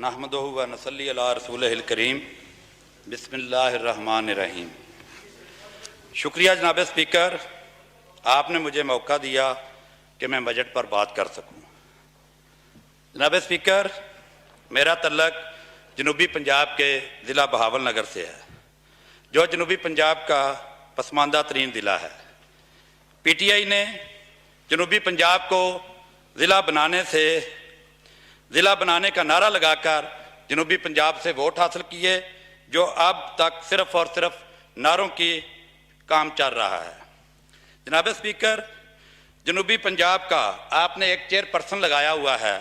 نحمدہ و نصلی علی رسولہ الکریم بسم اللہ الرحمن الرحیم۔ شکریہ جناب اسپیکر، آپ نے مجھے موقع دیا کہ میں بجٹ پر بات کر سکوں۔ جناب اسپیکر، میرا تعلق جنوبی پنجاب کے ضلع بہاول نگر سے ہے، جو جنوبی پنجاب کا پسماندہ ترین ضلع ہے۔ پی ٹی آئی نے جنوبی پنجاب کو ضلع بنانے کا نعرہ لگا کر جنوبی پنجاب سے ووٹ حاصل کیے، جو اب تک صرف اور صرف نعروں کی کام چل رہا ہے۔ جناب اسپیکر، جنوبی پنجاب کا آپ نے ایک چیئر پرسن لگایا ہوا ہے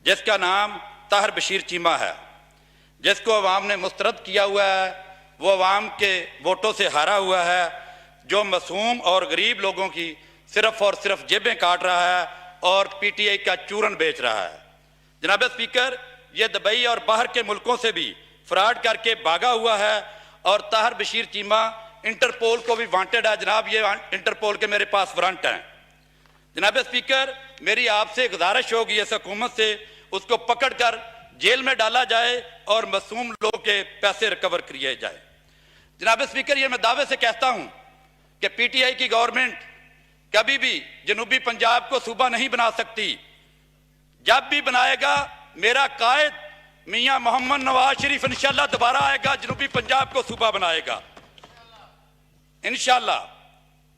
جس کا نام طاہر بشیر چیمہ ہے، جس کو عوام نے مسترد کیا ہوا ہے۔ وہ عوام کے ووٹوں سے ہارا ہوا ہے، جو معصوم اور غریب لوگوں کی صرف اور صرف جیبیں کاٹ رہا ہے اور پی ٹی آئی کا چورن بیچ رہا ہے۔ جناب اسپیکر، یہ دبئی اور باہر کے ملکوں سے بھی فراڈ کر کے بھاگا ہوا ہے اور طاہر بشیر چیمہ انٹرپول کو بھی وانٹڈ ہے۔ جناب، یہ انٹرپول کے میرے پاس وارنٹ ہیں۔ جناب اسپیکر، میری آپ سے گزارش ہوگی اس حکومت سے، اس کو پکڑ کر جیل میں ڈالا جائے اور معصوم لوگوں کے پیسے ریکور کیے جائے۔ جناب اسپیکر، یہ میں دعوے سے کہتا ہوں کہ پی ٹی آئی کی گورنمنٹ کبھی بھی جنوبی پنجاب کو صوبہ نہیں بنا سکتی۔ جب بھی بنائے گا، میرا قائد میاں محمد نواز شریف انشاءاللہ دوبارہ آئے گا، جنوبی پنجاب کو صوبہ بنائے گا انشاءاللہ۔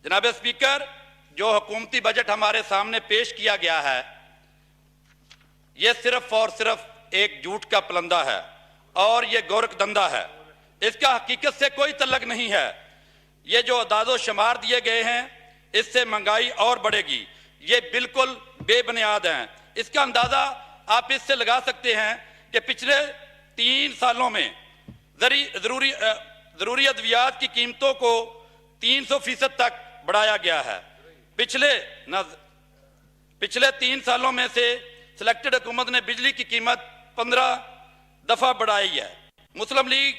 جناب اسپیکر، جو حکومتی بجٹ ہمارے سامنے پیش کیا گیا ہے، یہ صرف اور صرف ایک جھوٹ کا پلندہ ہے اور یہ گورکھ دھندا ہے۔ اس کا حقیقت سے کوئی تعلق نہیں ہے۔ یہ جو اعداد و شمار دیے گئے ہیں، اس سے مہنگائی اور بڑھے گی، یہ بالکل بے بنیاد ہیں۔ اس کا اندازہ آپ اس سے لگا سکتے ہیں کہ پچھلے 3 سالوں میں ضروری ادویات کی قیمتوں کو 300% تک بڑھایا گیا ہے۔ پچھلے 3 سالوں میں سے سلیکٹڈ حکومت نے بجلی کی قیمت 15 دفعہ بڑھائی ہے۔ مسلم لیگ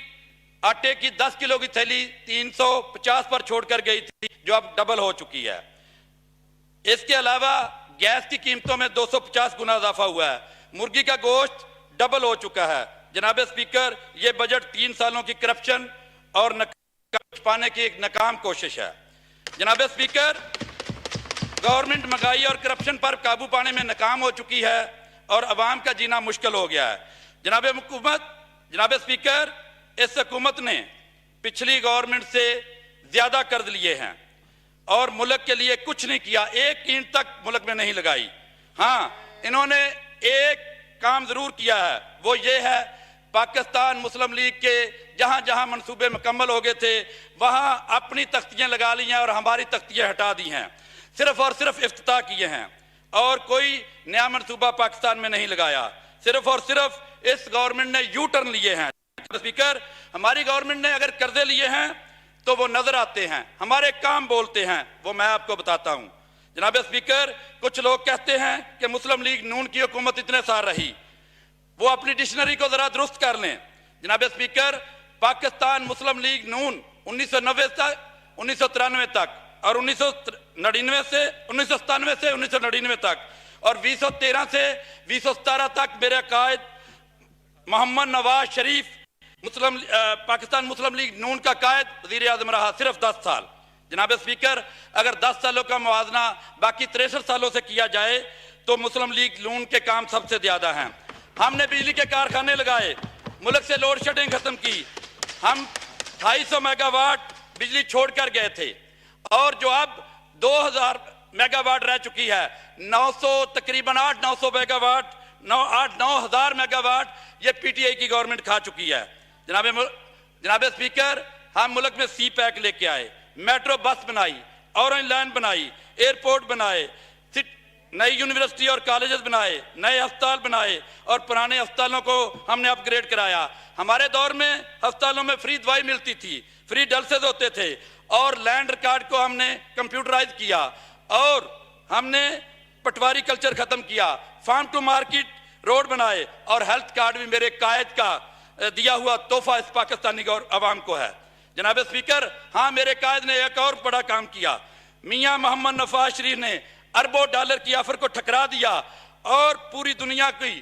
آٹے کی 10 کلو کی تھیلی 350 پر چھوڑ کر گئی تھی، جو اب ڈبل ہو چکی ہے۔ اس کے علاوہ گیس کی قیمتوں میں 250 گنا اضافہ ہوا ہے۔ مرغی کا گوشت ڈبل ہو چکا ہے۔ جناب اسپیکر، یہ بجٹ 3 سالوں کی کرپشن اور پانے کی ایک ناکام کوشش ہے۔ جناب اسپیکر، گورنمنٹ مہنگائی اور کرپشن پر قابو پانے میں ناکام ہو چکی ہے اور عوام کا جینا مشکل ہو گیا ہے۔ جناب اسپیکر، اس حکومت نے پچھلی گورنمنٹ سے زیادہ قرض لیے ہیں اور ملک کے لیے کچھ نہیں کیا، ایک اینٹ تک ملک میں نہیں لگائی۔ ہاں، انہوں نے ایک کام ضرور کیا ہے، وہ یہ ہے پاکستان مسلم لیگ کے جہاں جہاں منصوبے مکمل ہو گئے تھے، وہاں اپنی تختیاں لگا لی ہیں اور ہماری تختیاں ہٹا دی ہیں۔ صرف اور صرف افتتاح کیے ہیں اور کوئی نیا منصوبہ پاکستان میں نہیں لگایا۔ صرف اور صرف اس گورنمنٹ نے یو ٹرن لیے ہیں۔ اسپیکر، ہماری گورنمنٹ نے اگر قرضے لیے ہیں تو وہ نظر آتے ہیں، ہمارے کام بولتے ہیں، وہ میں آپ کو بتاتا ہوں۔ جناب اسپیکر، کچھ لوگ کہتے ہیں کہ مسلم لیگ نون کی حکومت اتنے سال رہی، وہ اپنی ڈکشنری کو ذرا درست کر لیں۔ جناب اسپیکر، پاکستان مسلم لیگ نون 1993 تک اور 1997 سے 1999 تک اور 2013 سے 2017 تک میرے قائد محمد نواز شریف پاکستان مسلم لیگ نون کا قائد وزیر اعظم رہا، صرف 10 سال۔ جناب اسپیکر، اگر 10 سالوں کا موازنہ باقی 63 سالوں سے کیا جائے تو مسلم لیگ نون کے کام سب سے زیادہ ہیں۔ ہم نے بجلی کے کارخانے لگائے، ملک سے لوڈ شیڈنگ ختم کی، ہم 250 میگا واٹ بجلی چھوڑ کر گئے تھے اور جو اب 2000 میگا واٹ رہ چکی ہے، تقریباً 800-900 میگا واٹ 9,000 میگا واٹ یہ پی ٹی آئی کی گورنمنٹ کھا چکی ہے۔ جناب اسپیکر، ہم ملک میں سی پیک لے کے آئے، میٹرو بس بنائی، اورنج لائن بنائی، ایئرپورٹ بنائے، نئی یونیورسٹی اور کالجز بنائے، نئے ہسپتال بنائے اور پرانے ہسپتالوں کو ہم نے اپ گریڈ کرایا۔ ہمارے دور میں ہسپتالوں میں فری دوائی ملتی تھی، فری ڈلسز ہوتے تھے اور لینڈ ریکارڈ کو ہم نے کمپیوٹرائز کیا اور ہم نے پٹواری کلچر ختم کیا، فارم ٹو مارکیٹ روڈ بنائے اور ہیلتھ کارڈ بھی میرے قائد کا دیا ہوا تحفہ اس پاکستانی عوام کو ہے۔ جناب اسپیکر، ہاں، میرے قائد نے ایک اور بڑا کام کیا۔ میاں محمد نواز شریف نے اربوں ڈالر کی آفر کو ٹھکرا دیا اور پوری دنیا کی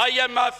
IMF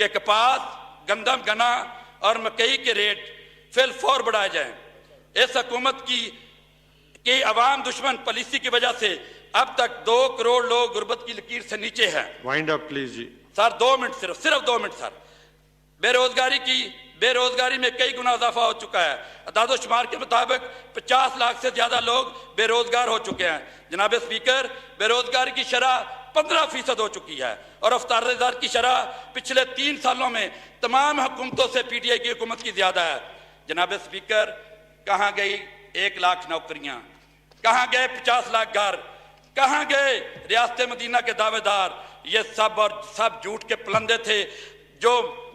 کہ کپاس، گندم، گنا اور مکئی کے ریٹ فی الفور بڑھائے جائیں۔ اس حکومت کی عوام دشمن پالیسی کی وجہ سے اب تک 2 کروڑ لوگ غربت کی لکیر سے نیچے ہیں۔ وائنڈ اپ پلیز جی۔ سر 2 منٹ، صرف 2 منٹ سر۔ بے روزگاری میں کئی گنا اضافہ ہو چکا ہے۔ اعداد و شمار کے مطابق 50 لاکھ سے زیادہ لوگ بے روزگار ہو چکے ہیں۔ جناب اسپیکر، بے روزگاری کی شرح 15% ہو چکی ہے اور افطار زر کی شرح پچھلے 3 سالوں میں تمام حکومتوں سے پی ٹی آئی کی حکومت کی زیادہ ہے۔ جناب اسپیکر، کہاں گئی 1 لاکھ نوکریاں؟ کہاں گئے 50 لاکھ گھر؟ کہاں گئے ریاست مدینہ کے دعوے دار؟ یہ سب جھوٹ کے پلندے تھے جو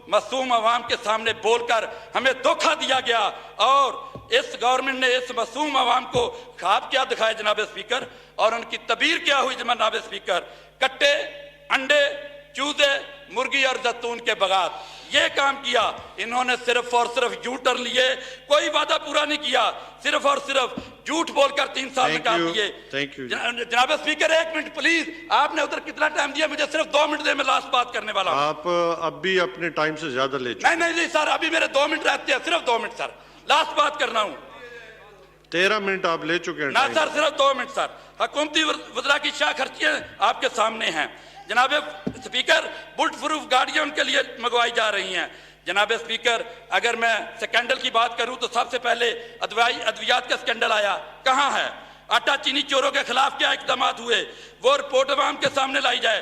معصوم عوام کے سامنے بول کر ہمیں دھوکہ دیا گیا، اور اس گورنمنٹ نے اس معصوم عوام کو خواب کیا دکھایا جناب اسپیکر، اور ان کی تعبیر کیا ہوئی جناب اسپیکر؟ کٹے، انڈے، چوزے، مرغی اور زیتون کے بغات، یہ کام کیا انہوں نے۔ صرف اور صرف یو ٹرن لیے، کوئی وعدہ پورا نہیں کیا، صرف اور صرف جھوٹ بول کر 3 سال میں کام دیے۔ جناب اسپیکر 1 منٹ پلیز، آپ نے ادھر کتنا ٹائم دیا؟ مجھے صرف 2 منٹ دے، میں لاسٹ بات کرنے والا ہوں۔ آپ اب بھی اپنے ٹائم سے زیادہ لے چکے۔ نہیں سر، ابھی میرے 2 منٹ رہتے ہیں، صرف 2 منٹ سر، لاسٹ بات کرنا ہوں۔ 13 منٹ آپ لے چکے ہیں۔ نہ سر، صرف 2 منٹ سر۔ حکومتی وزراء کی شاہ خرچیاں آپ کے سامنے ہیں۔ جناب اسپیکر، بلٹ پروف گاڑیاں ان کے لیے منگوائی جا رہی ہیں۔ جناب اسپیکر، اگر میں سکینڈل کی بات کروں تو سب سے پہلے ادویات کا سکینڈل آیا، کہاں ہے؟ آٹا چینی چوروں کے خلاف کیا اقدامات ہوئے؟ وہ رپورٹ عوام کے سامنے لائی جائے۔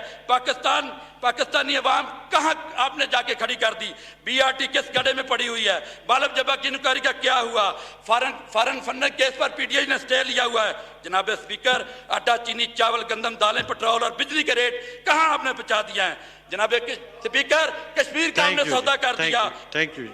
پاکستانی عوام کہاں آپ نے جا کے کھڑی کر دی؟ بی آر ٹی کس گڑھے میں پڑی ہوئی ہے؟ بالب جبا کی انکوائری کا کیا ہوا؟ Foreign funding case per P T I نے سٹے لیا ہوا ہے۔ جناب اسپیکر، آٹا چینی چاول گندم دالیں پٹرول اور بجلی کے ریٹ کہاں آپ نے پہنچا دیا ہے؟ جناب اسپیکر، کشمیر کا ہم نے سودا کر دیا۔ Thank you.